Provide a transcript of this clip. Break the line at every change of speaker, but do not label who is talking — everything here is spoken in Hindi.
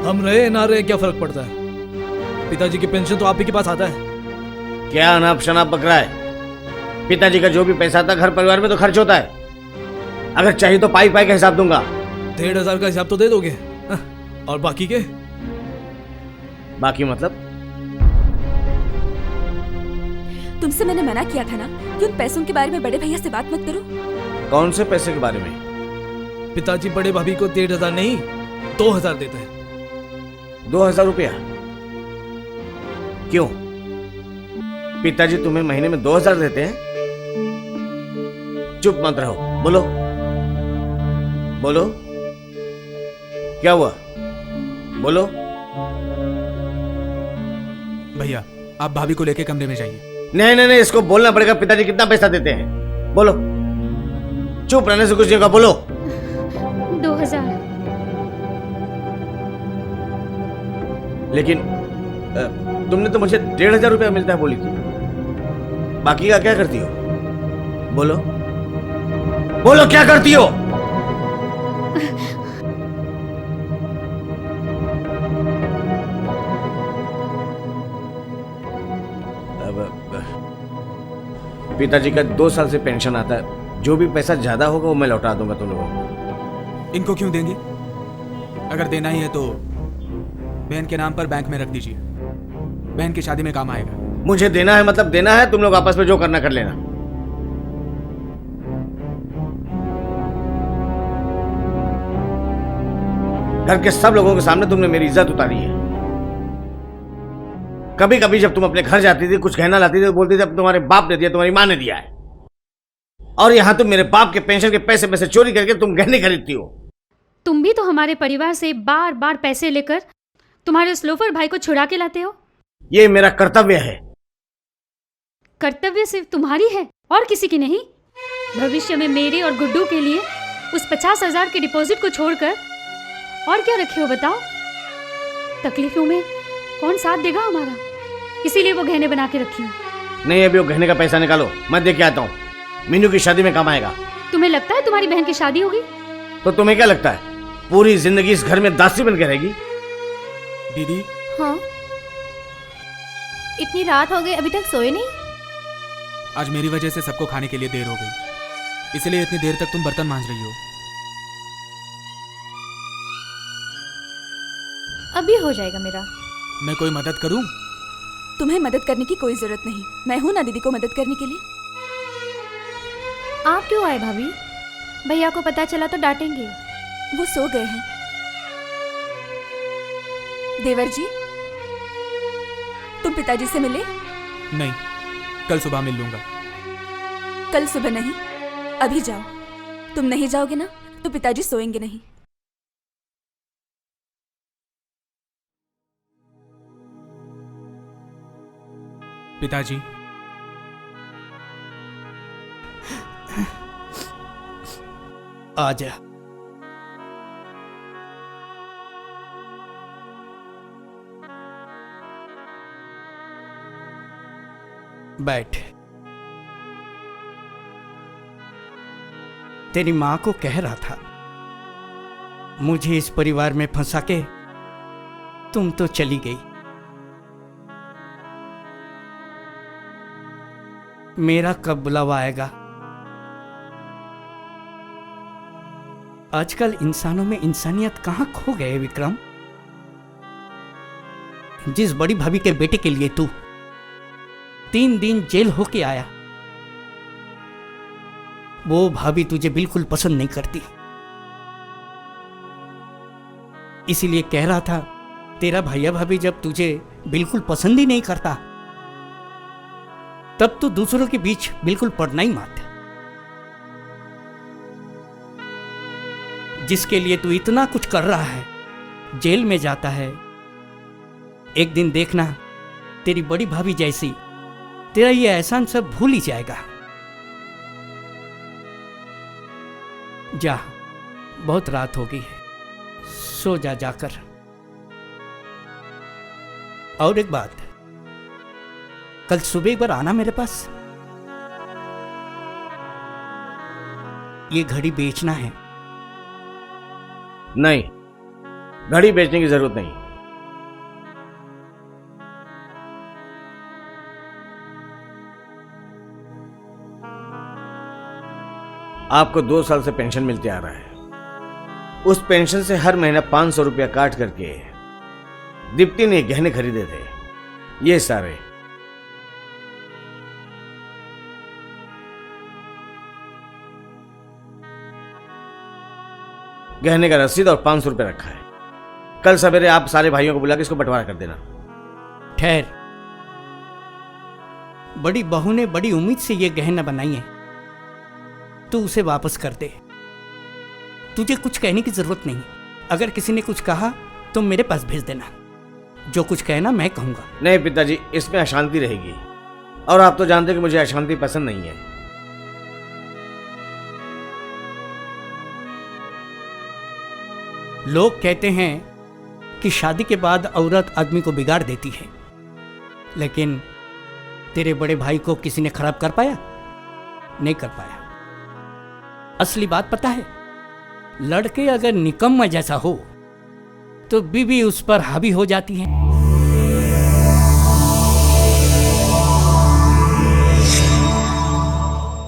हम रहे ना रहे क्या फर्क पड़ता है? पिताजी की पेंशन तो आप ही के पास आता है।
क्या अनाप शनाप बक रहा है? पिताजी का जो भी पैसा आता है घर परिवार में तो खर्च होता है। अगर चाहिए तो पाई पाई का हिसाब दूंगा।
1,500 का हिसाब तो दे दोगे? और बाकी के?
बाकी मतलब?
तुमसे मैंने मना किया था ना कि उन पैसों के बारे में बड़े भैया से बात मत करो।
कौन से पैसे के बारे में?
पिताजी बड़े भाभी को 1,500 नहीं 2,000 देते हैं।
2,000 रुपया? क्यों? पिताजी तुम्हें महीने में 2,000 देते हैं? चुप मत रहो, बोलो बोलो, क्या हुआ? बोलो।
भैया आप भाभी को लेके कमरे में जाइए।
नहीं नहीं नहीं, इसको बोलना पड़ेगा पिताजी कितना पैसा देते हैं। बोलो, चुप रहने से कुछ नहीं होगा, बोलो।
2,000।
लेकिन तुमने तो मुझे 1,500 रुपया मिलता है बोली थी। बाकी का क्या करती हो? बोलो बोलो, क्या करती हो? पिताजी का 2 साल से पेंशन आता है। जो भी पैसा ज्यादा होगा वो मैं लौटा दूंगा तुम लोगों को।
इनको क्यों देंगे? अगर देना ही है तो बहन के नाम पर बैंक में रख दीजिए, बहन की शादी में काम आएगा।
मुझे देना है मतलब देना है, तुम लोग आपस में जो करना कर लेना। घर के सब लोगों के सामने तुमने मेरी इज्जत उतारी है। कभी कभी जब तुम अपने घर जाती थी, कुछ कहना लाती थी तो बोलती थी अब तुम्हारे बाप ने दिया, तुम्हारी मां ने दिया है। और यहां तुम मेरे बाप के पेंशन के पैसे में से चोरी करके तुम गहने खरीदती हो।
तुम भी तो हमारे परिवार से बार बार पैसे लेकर तुम्हारे उस लोफर भाई को छुड़ा के लाते हो।
ये मेरा कर्तव्य है।
कर्तव्य सिर्फ तुम्हारी है और किसी की नहीं। भविष्य में मेरे और गुड्डू के लिए उस 50,000 के डिपॉजिट को छोड़कर और क्या रखे हो बताओ? तकलीफों में कौन साथ देगा हमारा? इसीलिए वो गहने बना के रखी हूँ।
नहीं, अभी वो गहने का पैसा निकालो, मैं दे के आता हूँ। मीनू की शादी में काम आएगा।
तुम्हें लगता है तुम्हारी बहन की शादी होगी?
तो तुम्हें क्या लगता है पूरी जिंदगी इस घर में दासी बन के रहेगी?
दीदी।
हाँ, इतनी रात हो गई अभी तक सोए नहीं?
आज मेरी वजह से सबको खाने के लिए देर हो गई, इसलिए इतनी देर तक तुम बर्तन मांज रही हो।
अभी हो जाएगा मेरा।
मैं कोई मदद करूं?
तुम्हें मदद करने की कोई जरूरत नहीं, मैं हूं ना दीदी को मदद करने के लिए।
आप क्यों आए भाभी? भैया को पता चला तो डांटेंगे।
वो सो गए हैं। देवर जी, तुम पिताजी से मिले?
नहीं, कल सुबह मिल लूंगा।
कल सुबह नहीं, अभी जाओ। तुम नहीं जाओगे ना तो पिताजी सोएंगे नहीं।
पिताजी।
आजा।
बैठ। तेरी मां को कह रहा था मुझे इस परिवार में फंसा के तुम तो चली गई। मेरा कब बुलावा आएगा? आजकल इंसानों में इंसानियत कहां खो गए विक्रम? जिस बड़ी भाभी के बेटे के लिए तू 3 दिन जेल होके आया, वो भाभी तुझे बिल्कुल पसंद नहीं करती। इसीलिए कह रहा था तेरा भैया भाभी जब तुझे बिल्कुल पसंद ही नहीं करता तब तो दूसरों के बीच बिल्कुल पड़ना ही मत। जिसके लिए तू इतना कुछ कर रहा है जेल में जाता है, एक दिन देखना तेरी बड़ी भाभी जैसी तेरा ये एहसान सब भूल ही जाएगा। जा, बहुत रात हो गई है, सो जा जाकर। और एक बात, कल सुबह एक बार आना मेरे पास। ये घड़ी बेचना है।
नहीं, घड़ी बेचने की जरूरत नहीं। आपको 2 साल से पेंशन मिलते आ रहा है। उस पेंशन से हर महीना 500 रुपया काट करके दीप्ति ने गहने खरीदे थे, ये सारे। गहने का रसीद और 500 रुपये रखा है। कल सवेरे आप सारे भाइयों को बुला के इसको बंटवारा कर देना।
ठहर, बड़ी बहू ने बड़ी उम्मीद से ये गहना बनाई है, तू उसे वापस कर दे। तुझे कुछ कहने की जरूरत नहीं। अगर किसी ने कुछ कहा तो मेरे पास भेज देना। जो कुछ कहना मैं कहूंगा।
नहीं पिताजी, इसमें अशांति रहेगी, और आप तो जानते हैं कि मुझे अशांति पसंद नहीं है।
लोग कहते हैं कि शादी के बाद औरत आदमी को बिगाड़ देती है, लेकिन तेरे बड़े भाई को किसी ने खराब कर पाया? नहीं कर पाया। असली बात पता है, लड़के अगर निकम्मा जैसा हो तो बीवी उस पर हावी हो जाती है।